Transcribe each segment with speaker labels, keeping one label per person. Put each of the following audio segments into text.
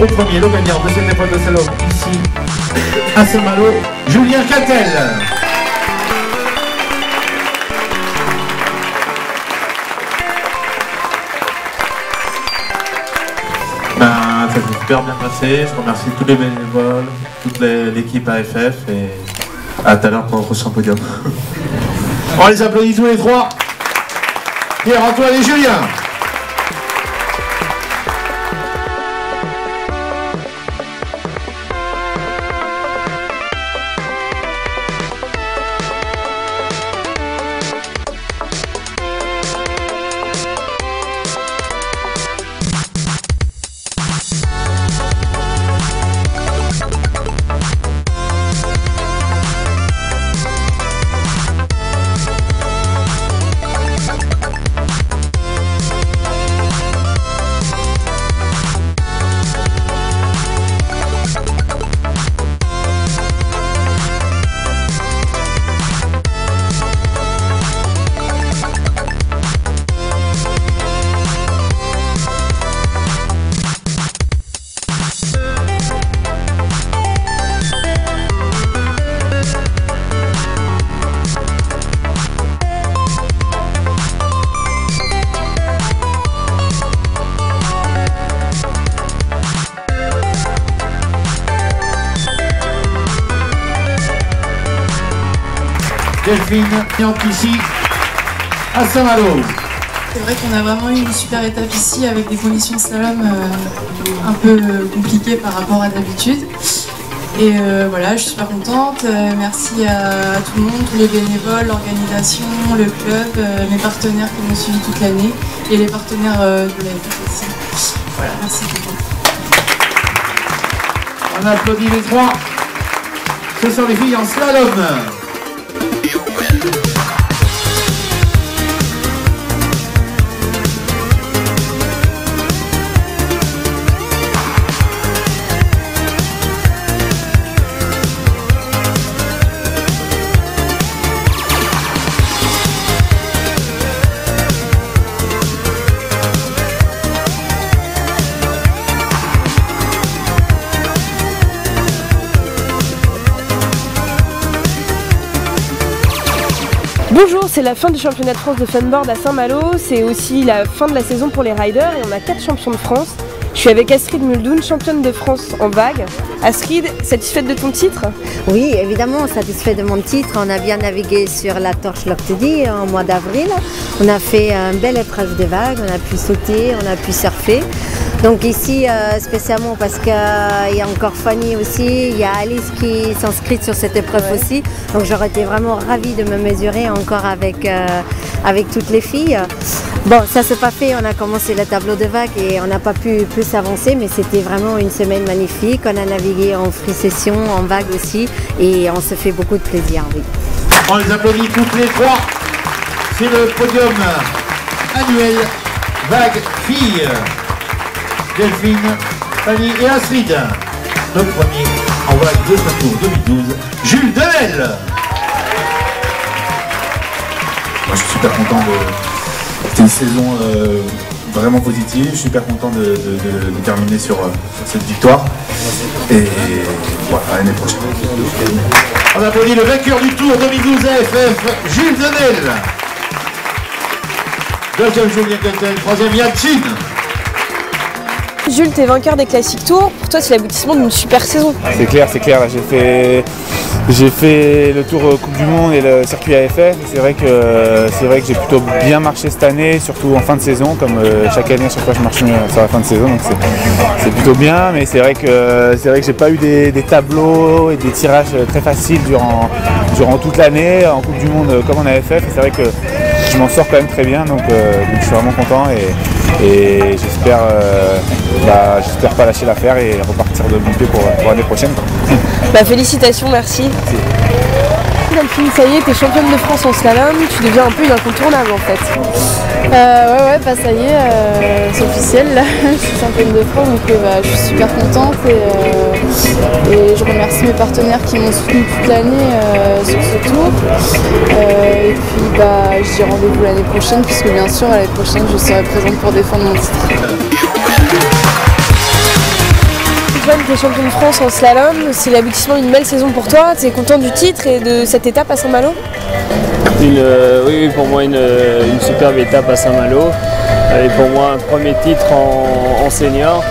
Speaker 1: au premier, le gagnant de cette épreuve de slalom ici à Saint-Malo, Julien Cattel. Ça s'est super bien passé. Je remercie tous les bénévoles, toute l'équipe AFF et à tout à l'heure pour le prochain podium. On les applaudit tous les trois. Pierre-Antoine et Julien. Delphine, ici à Saint-Malo.
Speaker 2: C'est vrai qu'on a vraiment eu une super étape ici avec des conditions de slalom un peu compliquées par rapport à d'habitude. Et voilà, je suis super contente. Merci à tout le monde, tous les bénévoles, l'organisation, le club, mes partenaires qui m'ont suivi toute l'année et les partenaires de l'AFF aussi. Voilà, merci beaucoup.
Speaker 1: On applaudit les trois. Ce sont les filles en slalom.
Speaker 3: Bonjour, c'est la fin du championnat de France de funboard à Saint-Malo, c'est aussi la fin de la saison pour les riders et on a 4 champions de France. Je suis avec Astrid Muldoon, championne de France en vague. Astrid, satisfaite de ton titre?
Speaker 4: Oui, évidemment, satisfaite de mon titre. On a bien navigué sur la Torch Loch Teddy en mois d'avril. On a fait une belle épreuve de vagues, on a pu sauter, on a pu surfer. Donc ici, spécialement parce qu'il y a encore Fanny aussi, il y a Alice qui s'inscrit sur cette épreuve aussi. Donc j'aurais été vraiment ravie de me mesurer encore avec toutes les filles. Bon, ça s'est pas fait, on a commencé le tableau de vagues et on n'a pas pu plus avancer, mais c'était vraiment une semaine magnifique. On a navigué en free session, en vague aussi, et on se fait beaucoup de plaisir, oui.
Speaker 1: On les applaudit toutes les trois. C'est le podium annuel vague filles. Delphine, Fanny et Astrid. Le premier en vague de ce tour 2012, Jules Demel. Moi je suis super content c'était une saison vraiment positive, je suis super content de terminer sur cette victoire. Et voilà, l'année prochaine. On applaudit le vainqueur du tour 2012 AFF, Jules Demel. Deuxième Julien Cattel, troisième Yacine.
Speaker 3: Jules, t'es vainqueur des Classic Tours. Pour toi, c'est l'aboutissement d'une super saison.
Speaker 5: C'est clair, c'est clair. J'ai fait le tour Coupe du Monde et le circuit AFF. C'est vrai que j'ai plutôt bien marché cette année, surtout en fin de saison, comme chaque année, à chaque fois je marche mieux sur la fin de saison. Donc c'est plutôt bien, mais c'est vrai que j'ai pas eu des tableaux et des tirages très faciles durant toute l'année en Coupe du Monde comme en AFF. Et c'est vrai que je m'en sors quand même très bien, donc je suis vraiment content et j'espère pas lâcher l'affaire et repartir de bon pied pour l'année prochaine.
Speaker 3: Bah, félicitations, merci. Delphine, ça y est, t'es championne de France en slalom, tu deviens un peu une incontournable en fait.
Speaker 2: Ouais, ça y est, c'est officiel, là. Je suis championne de France, donc je suis super contente et je remercie mes partenaires qui m'ont soutenu toute l'année sur ce tour. Et puis je dis rendez-vous l'année prochaine, puisque bien sûr l'année prochaine je serai présente pour défendre mon titre.
Speaker 3: Antoine, tu es champion de France en slalom. C'est l'aboutissement d'une belle saison pour toi. Tu es content du titre et de cette étape à Saint-Malo?
Speaker 6: Oui, pour moi, une superbe étape à Saint-Malo. Et pour moi, un premier titre en senior.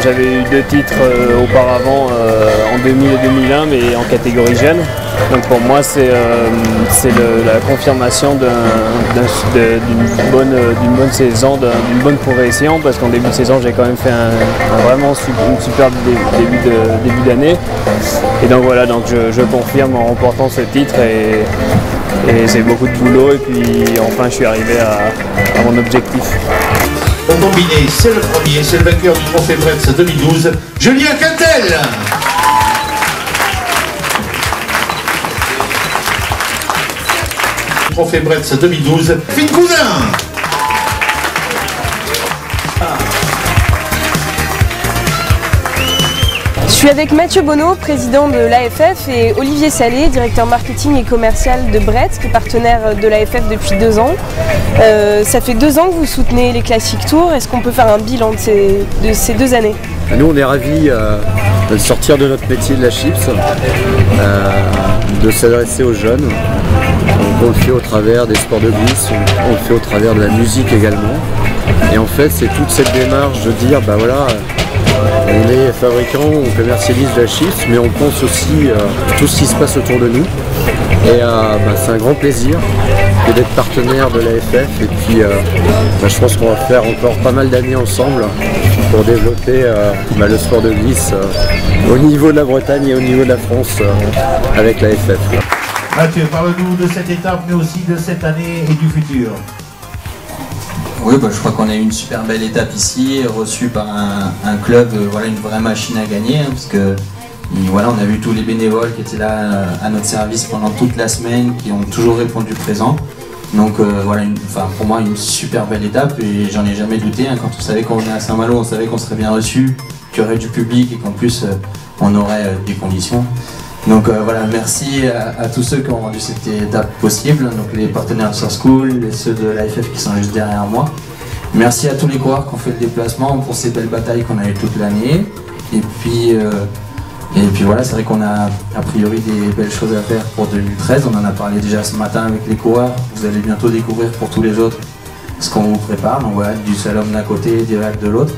Speaker 6: J'avais eu 2 titres auparavant en 2000 et 2001, mais en catégorie jeune. Donc pour moi, c'est la confirmation d'une bonne saison, d'une bonne progression, parce qu'en début de saison, j'ai quand même fait vraiment une superbe début d'année. Et donc voilà, donc je confirme en remportant ce titre et c'est beaucoup de boulot. Et puis enfin, je suis arrivé à mon objectif.
Speaker 7: Au combiné, c'est le premier, c'est le vainqueur du Trophée Bretz 2012, Julien Quintel. Trophée Bretz 2012, Finn Cousin.
Speaker 3: Je suis avec Mathieu Bonneau, président de l'AFF, et Olivier Salé, directeur marketing et commercial de Bretz, qui est partenaire de l'AFF depuis 2 ans. Ça fait 2 ans que vous soutenez les Classic Tours. Est-ce qu'on peut faire un bilan de ces 2 années?
Speaker 8: Nous, on est ravis de sortir de notre métier de la chips, de s'adresser aux jeunes. Donc, on le fait au travers des sports de glisse, on le fait au travers de la musique également. Et en fait, c'est toute cette démarche de dire, bah voilà, on est fabricant, on commercialise de la chips, mais on pense aussi tout ce qui se passe autour de nous. Et c'est un grand plaisir d'être partenaire de l'AFF. Et puis, je pense qu'on va faire encore pas mal d'années ensemble pour développer le sport de glisse au niveau de la Bretagne et au niveau de la France avec l'AFF.
Speaker 7: Mathieu, parle-nous de cette étape, mais aussi de cette année et du futur.
Speaker 9: Oui, je crois qu'on a eu une super belle étape ici, reçue par un club, une vraie machine à gagner, parce que on a vu tous les bénévoles qui étaient là à notre service pendant toute la semaine, qui ont toujours répondu présent. Donc pour moi, une super belle étape, et j'en ai jamais douté. Quand on savait qu'on venait à Saint-Malo, on savait qu'on serait bien reçu, qu'il y aurait du public et qu'en plus on aurait des conditions. Donc merci à tous ceux qui ont rendu cette étape possible, donc les partenaires de Source School, ceux de l'AFF qui sont juste derrière moi. Merci à tous les coureurs qui ont fait le déplacement pour ces belles batailles qu'on a eues toute l'année. Et puis c'est vrai qu'on a a priori des belles choses à faire pour 2013. On en a parlé déjà ce matin avec les coureurs. Vous allez bientôt découvrir pour tous les autres ce qu'on vous prépare. Donc voilà, du slalom d'un côté et des vagues de l'autre,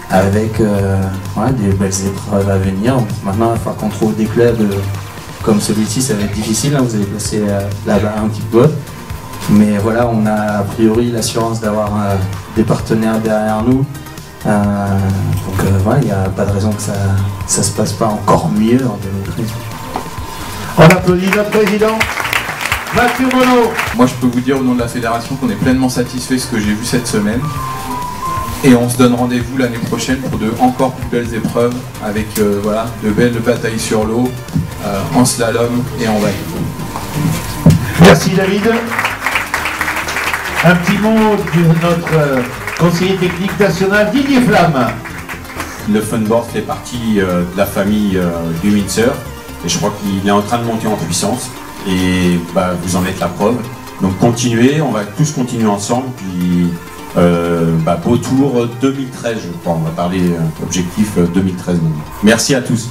Speaker 9: avec des belles épreuves à venir. Maintenant, il va falloir qu'on trouve des clubs comme celui-ci, ça va être difficile, hein, vous allez passer là-bas un petit peu. Mais voilà, on a a priori l'assurance d'avoir des partenaires derrière nous. Il n'y a pas de raison que ça se passe pas encore mieux en 2013.
Speaker 7: On applaudit notre président, Mathieu Bonneau.
Speaker 1: Moi, je peux vous dire au nom de la fédération qu'on est pleinement satisfait de ce que j'ai vu cette semaine. Et on se donne rendez-vous l'année prochaine pour de encore plus belles épreuves avec de belles batailles sur l'eau, en slalom et en vague.
Speaker 7: Merci David. Un petit mot de notre conseiller technique national Didier Flamme.
Speaker 10: Le funboard fait partie de la famille du Windsurf et je crois qu'il est en train de monter en puissance et vous en êtes la preuve. Donc continuez, on va tous continuer ensemble. Puis, beau tour 2013, je crois. On va parler objectif 2013. Merci à tous.